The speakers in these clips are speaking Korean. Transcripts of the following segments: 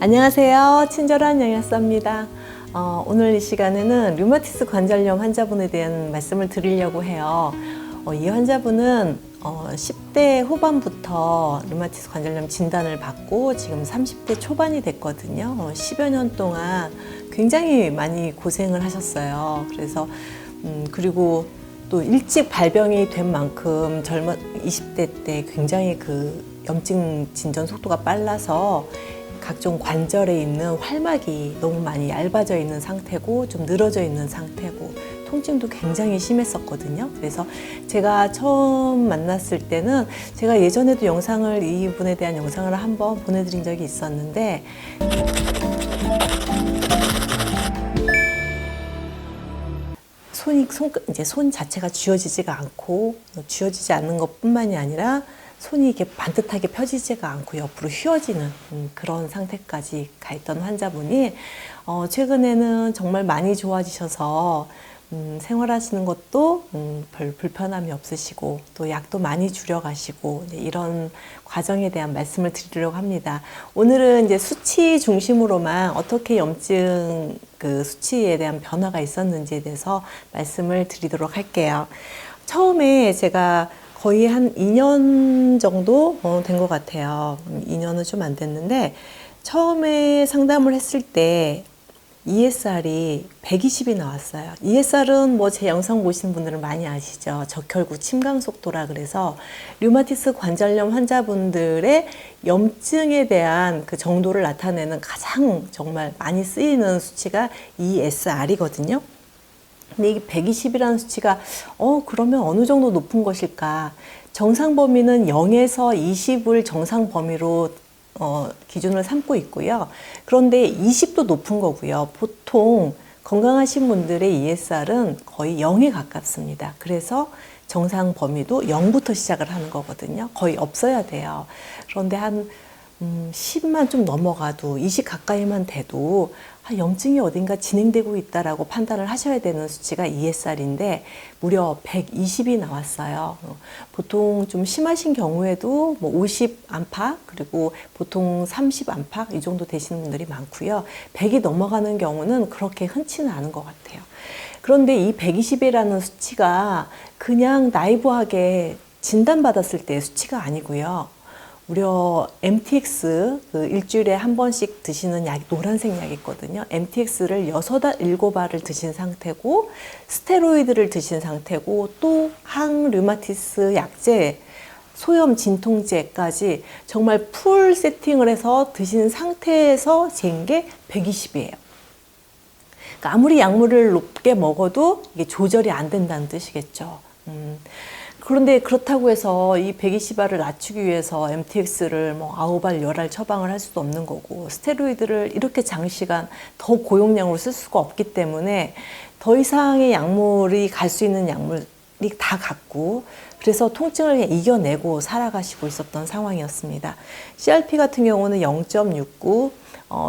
안녕하세요. 친절한 영양사입니다. 오늘 이 시간에는 류마티스 관절염 환자분에 대한 말씀을 드리려고 해요. 이 환자분은 10대 후반부터 류마티스 관절염 진단을 받고 지금 30대 초반이 됐거든요. 10여 년 동안 굉장히 많이 고생을 하셨어요. 그래서 그리고 또 일찍 발병이 된 만큼 젊은 20대 때 굉장히 그 염증 진전 속도가 빨라서 각종 관절에 있는 활막이 너무 많이 얇아져 있는 상태고 좀 늘어져 있는 상태고 통증도 굉장히 심했었거든요. 그래서 제가 처음 만났을 때는 제가 예전에도 이분에 대한 영상을 한번 보내드린 적이 있었는데 손 자체가 쥐어지지가 않고 쥐어지지 않는 것뿐만이 아니라 손이 이렇게 반듯하게 펴지지가 않고 옆으로 휘어지는 그런 상태까지 가 있던 환자분이 최근에는 정말 많이 좋아지셔서 생활하시는 것도 별 불편함이 없으시고 또 약도 많이 줄여가시고 이런 과정에 대한 말씀을 드리려고 합니다. 오늘은 이제 수치 중심으로만 어떻게 염증 그 수치에 대한 변화가 있었는지에 대해서 말씀을 드리도록 할게요. 처음에 제가 거의 한 2년 정도 된 것 같아요. 2년은 좀 안 됐는데 처음에 상담을 했을 때 ESR이 120이 나왔어요. ESR은 뭐 제 영상 보시는 분들은 많이 아시죠. 적혈구 침강 속도라 그래서 류마티스 관절염 환자분들의 염증에 대한 그 정도를 나타내는 가장 정말 많이 쓰이는 수치가 ESR이거든요. 근데 이게 120이라는 수치가 그러면 어느 정도 높은 것일까? 정상 범위는 0에서 20을 정상 범위로 기준을 삼고 있고요. 그런데 20도 높은 거고요. 보통 건강하신 분들의 ESR은 거의 0에 가깝습니다. 그래서 정상 범위도 0부터 시작을 하는 거거든요. 거의 없어야 돼요. 그런데 한 10만 좀 넘어가도 20 가까이만 돼도 염증이 어딘가 진행되고 있다라고 판단을 하셔야 되는 수치가 ESR인데 무려 120이 나왔어요. 보통 좀 심하신 경우에도 뭐 50 안팎 그리고 보통 30 안팎 이 정도 되시는 분들이 많고요. 100이 넘어가는 경우는 그렇게 흔치는 않은 것 같아요. 그런데 이 120이라는 수치가 그냥 나이브하게 진단받았을 때의 수치가 아니고요. 무려 MTX 일주일에 한 번씩 드시는 약, 노란색 약이 있거든요. MTX를 7알을 드신 상태고 스테로이드를 드신 상태고 또 항류마티스 약제, 소염 진통제까지 정말 풀 세팅을 해서 드신 상태에서 잰 게 120이에요. 그러니까 아무리 약물을 높게 먹어도 이게 조절이 안 된다는 뜻이겠죠. 그런데 그렇다고 해서 이 120알을 낮추기 위해서 MTX를 뭐 9알, 10알 처방을 할 수도 없는 거고 스테로이드를 이렇게 장시간 더 고용량으로 쓸 수가 없기 때문에 더 이상의 약물이 갈 수 있는 약물이 다 갔고 그래서 통증을 이겨내고 살아가시고 있었던 상황이었습니다. CRP 같은 경우는 0.69,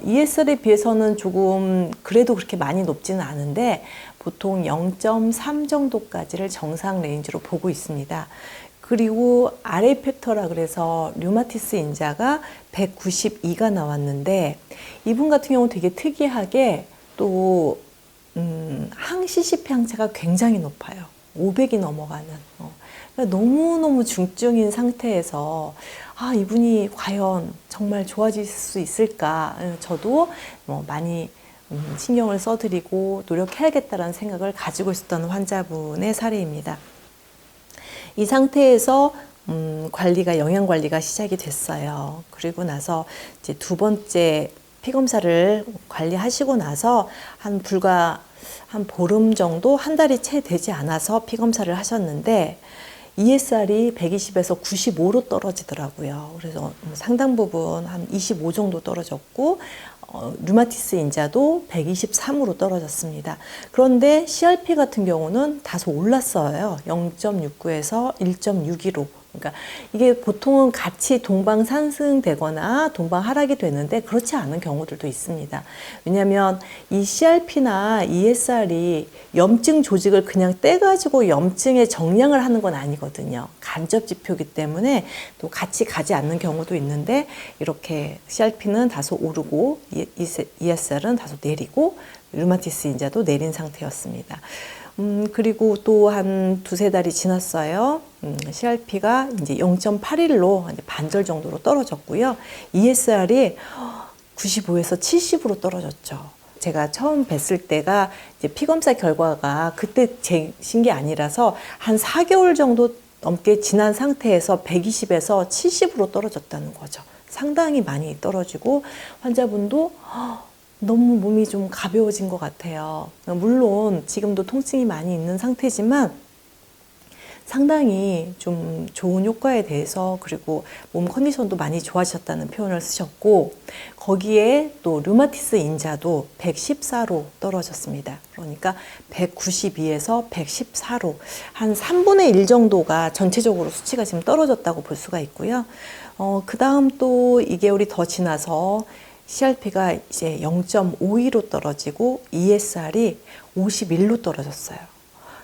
ESR에 비해서는 조금 그래도 그렇게 많이 높지는 않은데 보통 0.3 정도까지를 정상 레인지로 보고 있습니다. 그리고 RA 팩터라 그래서 류마티스 인자가 192가 나왔는데 이분 같은 경우는 되게 특이하게 또 항CCP 항체가 굉장히 높아요. 500이 넘어가는. 너무너무 중증인 상태에서 이분이 과연 정말 좋아질 수 있을까? 저도 많이 신경을 써드리고 노력해야겠다는 생각을 가지고 있었던 환자분의 사례입니다. 이 상태에서 영양 관리가 시작이 됐어요. 그리고 나서 이제 두 번째 피 검사를 관리하시고 나서 불과 한 보름 정도, 한 달이 채 되지 않아서 피 검사를 하셨는데 ESR이 120에서 95로 떨어지더라고요. 그래서 상당 부분 한 25 정도 떨어졌고 류마티스 인자도 123으로 떨어졌습니다. 그런데 CRP 같은 경우는 다소 올랐어요. 0.69에서 1.62로 그러니까 이게 보통은 같이 동방 상승되거나 동방 하락이 되는데 그렇지 않은 경우들도 있습니다. 왜냐하면 이 CRP나 ESR이 염증 조직을 그냥 떼가지고 염증의 정량을 하는 건 아니거든요. 간접 지표이기 때문에 또 같이 가지 않는 경우도 있는데 이렇게 CRP는 다소 오르고 ESR은 다소 내리고 류마티스 인자도 내린 상태였습니다. 그리고 또 한 두세 달이 지났어요. CRP가 이제 0.81로 반절 정도로 떨어졌고요. ESR이 95에서 70으로 떨어졌죠. 제가 처음 뵀을 때가 이제 피검사 결과가 그때 재신 게 아니라서 한 4개월 정도 넘게 지난 상태에서 120에서 70으로 떨어졌다는 거죠. 상당히 많이 떨어지고 환자분도 너무 몸이 좀 가벼워진 것 같아요. 물론 지금도 통증이 많이 있는 상태지만 상당히 좀 좋은 효과에 대해서 그리고 몸 컨디션도 많이 좋아지셨다는 표현을 쓰셨고 거기에 또 류마티스 인자도 114로 떨어졌습니다. 그러니까 192에서 114로 한 3분의 1 정도가 전체적으로 수치가 지금 떨어졌다고 볼 수가 있고요. 그 다음 또 2개월이 더 지나서 CRP가 이제 0.52로 떨어지고 ESR이 51로 떨어졌어요.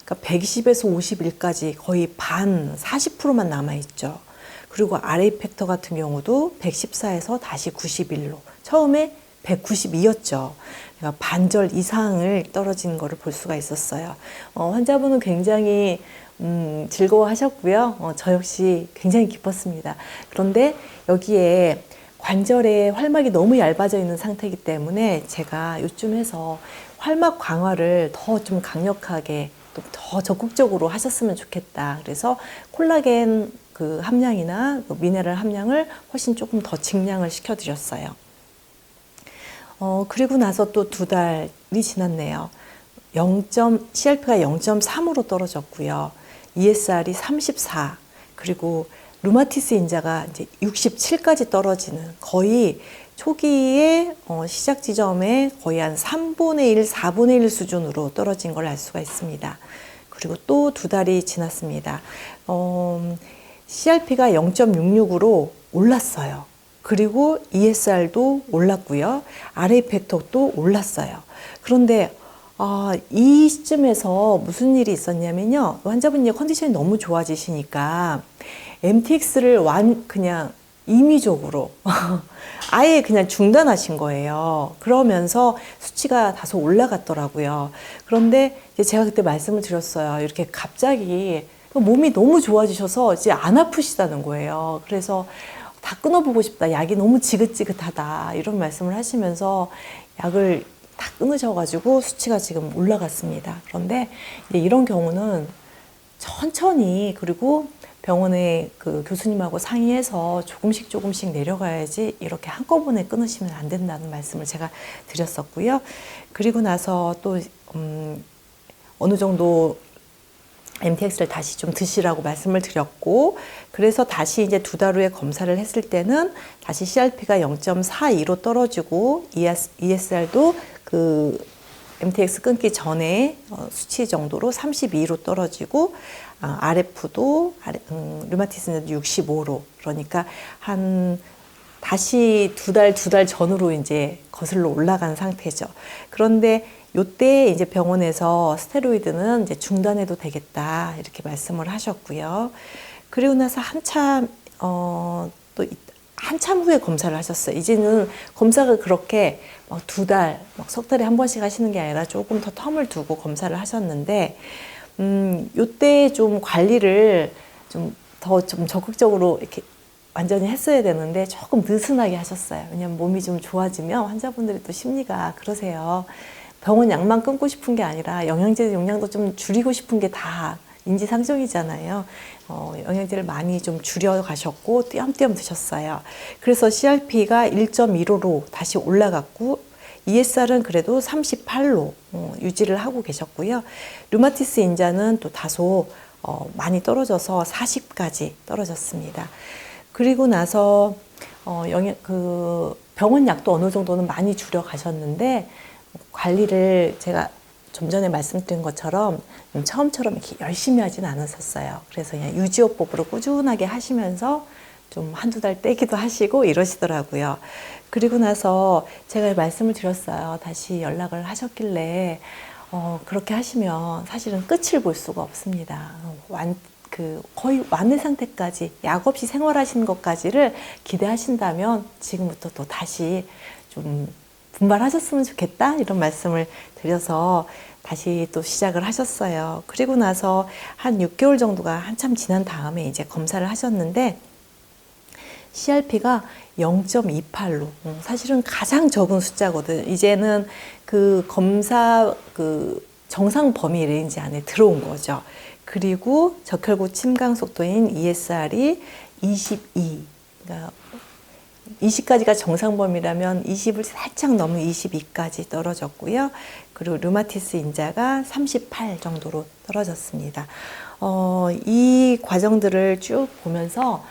그러니까 120에서 51까지 거의 반 40%만 남아있죠. 그리고 RA 팩터 같은 경우도 114에서 다시 91로 처음에 192였죠. 그러니까 반절 이상을 떨어지는 것을 볼 수가 있었어요. 환자분은 굉장히 즐거워하셨고요. 저 역시 굉장히 기뻤습니다. 그런데 여기에 관절에 활막이 너무 얇아져 있는 상태이기 때문에 제가 요즘에서 활막 강화를 더 좀 강력하게 또 더 적극적으로 하셨으면 좋겠다. 그래서 콜라겐 그 함량이나 그 미네랄 함량을 훨씬 조금 더 증량을 시켜드렸어요. 그리고 나서 또 2달이 지났네요. CRP가 0.3으로 떨어졌고요. ESR이 34, 그리고 류마티스 인자가 이제 67까지 떨어지는 거의 초기에 시작 지점에 거의 한 3분의 1, 4분의 1 수준으로 떨어진 걸 알 수가 있습니다. 그리고 또 2달이 지났습니다. CRP가 0.66으로 올랐어요. 그리고 ESR도 올랐고요. RA 팩터도 올랐어요. 그런데 이 시점에서 무슨 일이 있었냐면요. 환자분이 컨디션이 너무 좋아지시니까 MTX를 그냥 임의적으로 아예 그냥 중단하신 거예요. 그러면서 수치가 다소 올라갔더라고요. 그런데 이제 제가 그때 말씀을 드렸어요. 이렇게 갑자기 몸이 너무 좋아지셔서 이제 안 아프시다는 거예요. 그래서 다 끊어보고 싶다. 약이 너무 지긋지긋하다. 이런 말씀을 하시면서 약을 다 끊으셔가지고 수치가 지금 올라갔습니다. 그런데 이제 이런 경우는 천천히 그리고 병원의 그 교수님하고 상의해서 조금씩 내려가야지 이렇게 한꺼번에 끊으시면 안 된다는 말씀을 제가 드렸었고요. 그리고 나서 또 어느 정도 MTX를 다시 좀 드시라고 말씀을 드렸고, 그래서 다시 이제 2달 후에 검사를 했을 때는 다시 CRP가 0.42로 떨어지고 ESR도 그 MTX 끊기 전에 수치 정도로 32로 떨어지고 RF도 류마티스는 65로, 그러니까 한 다시 두 달 전으로 이제 거슬러 올라간 상태죠. 그런데 요때 이제 병원에서 스테로이드는 이제 중단해도 되겠다 이렇게 말씀을 하셨고요. 그리고 나서 한참 후에 검사를 하셨어요. 이제는 검사가 그렇게 막 2달, 막 석 달에 한 번씩 하시는 게 아니라 조금 더 텀을 두고 검사를 하셨는데, 요때 좀 관리를 좀 적극적으로 이렇게 완전히 했어야 되는데 조금 느슨하게 하셨어요. 왜냐면 몸이 좀 좋아지면 환자분들이 또 심리가 그러세요. 병원 약만 끊고 싶은 게 아니라 영양제 용량도 좀 줄이고 싶은 게 다 인지상정이잖아요. 영양제를 많이 좀 줄여 가셨고 띄엄띄엄 드셨어요. 그래서 CRP가 1.15로 다시 올라갔고 ESR은 그래도 38로 유지를 하고 계셨고요. 류마티스 인자는 또 다소 많이 떨어져서 40까지 떨어졌습니다. 그리고 나서 병원 약도 어느 정도는 많이 줄여 가셨는데 관리를 제가 좀 전에 말씀드린 것처럼 처음처럼 이렇게 열심히 하진 않았었어요. 그래서 그냥 유지요법으로 꾸준하게 하시면서 좀 한두 달 떼기도 하시고 이러시더라고요. 그리고 나서 제가 말씀을 드렸어요. 다시 연락을 하셨길래 그렇게 하시면 사실은 끝을 볼 수가 없습니다. 거의 완의 상태까지 약 없이 생활하시는 것까지를 기대하신다면 지금부터 또 다시 좀 분발하셨으면 좋겠다 이런 말씀을 드려서 다시 또 시작을 하셨어요. 그리고 나서 한 6개월 정도가 한참 지난 다음에 이제 검사를 하셨는데 CRP가 0.28로 사실은 가장 적은 숫자거든. 이제는 그 검사 정상 범위 레인지 안에 들어온 거죠. 그리고 적혈구 침강 속도인 ESR이 22. 그러니까 20까지가 정상 범위라면 20을 살짝 넘은 22까지 떨어졌고요. 그리고 류마티스 인자가 38 정도로 떨어졌습니다. 이 과정들을 쭉 보면서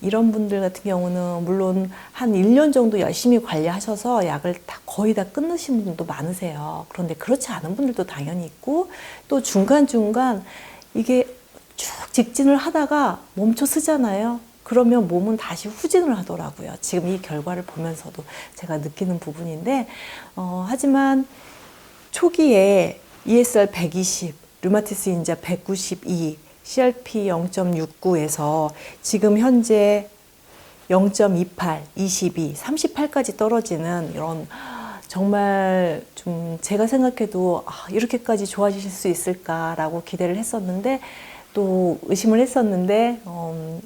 이런 분들 같은 경우는 물론 한 1년 정도 열심히 관리하셔서 약을 거의 다 끊으신 분들도 많으세요. 그런데 그렇지 않은 분들도 당연히 있고 또 중간중간 이게 쭉 직진을 하다가 멈춰 쓰잖아요. 그러면 몸은 다시 후진을 하더라고요. 지금 이 결과를 보면서도 제가 느끼는 부분인데 하지만 초기에 ESR 120, 류마티스 인자 192, CRP 0.69에서 지금 현재 0.28, 22, 38까지 떨어지는 이런 정말 좀 제가 생각해도 이렇게까지 좋아지실 수 있을까라고 기대를 했었는데 또 의심을 했었는데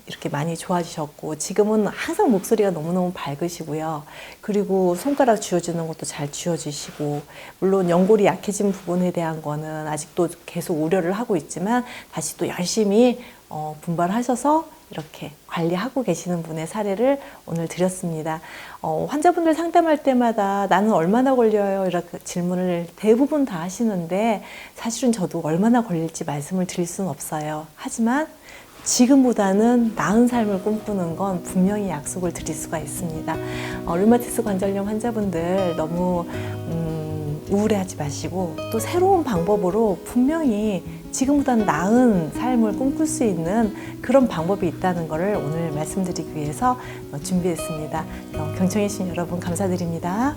이렇게 많이 좋아지셨고 지금은 항상 목소리가 너무너무 밝으시고요. 그리고 손가락 쥐어주는 것도 잘 쥐어주시고 물론 연골이 약해진 부분에 대한 거는 아직도 계속 우려를 하고 있지만 다시 또 열심히 분발하셔서 이렇게 관리하고 계시는 분의 사례를 오늘 드렸습니다. 환자분들 상담할 때마다 나는 얼마나 걸려요? 이렇게 질문을 대부분 다 하시는데 사실은 저도 얼마나 걸릴지 말씀을 드릴 수는 없어요. 하지만 지금보다는 나은 삶을 꿈꾸는 건 분명히 약속을 드릴 수가 있습니다. 류마티스 관절염 환자분들 너무 우울해하지 마시고 또 새로운 방법으로 분명히 지금보다는 나은 삶을 꿈꿀 수 있는 그런 방법이 있다는 것을 오늘 말씀드리기 위해서 준비했습니다. 경청해 주신 여러분 감사드립니다.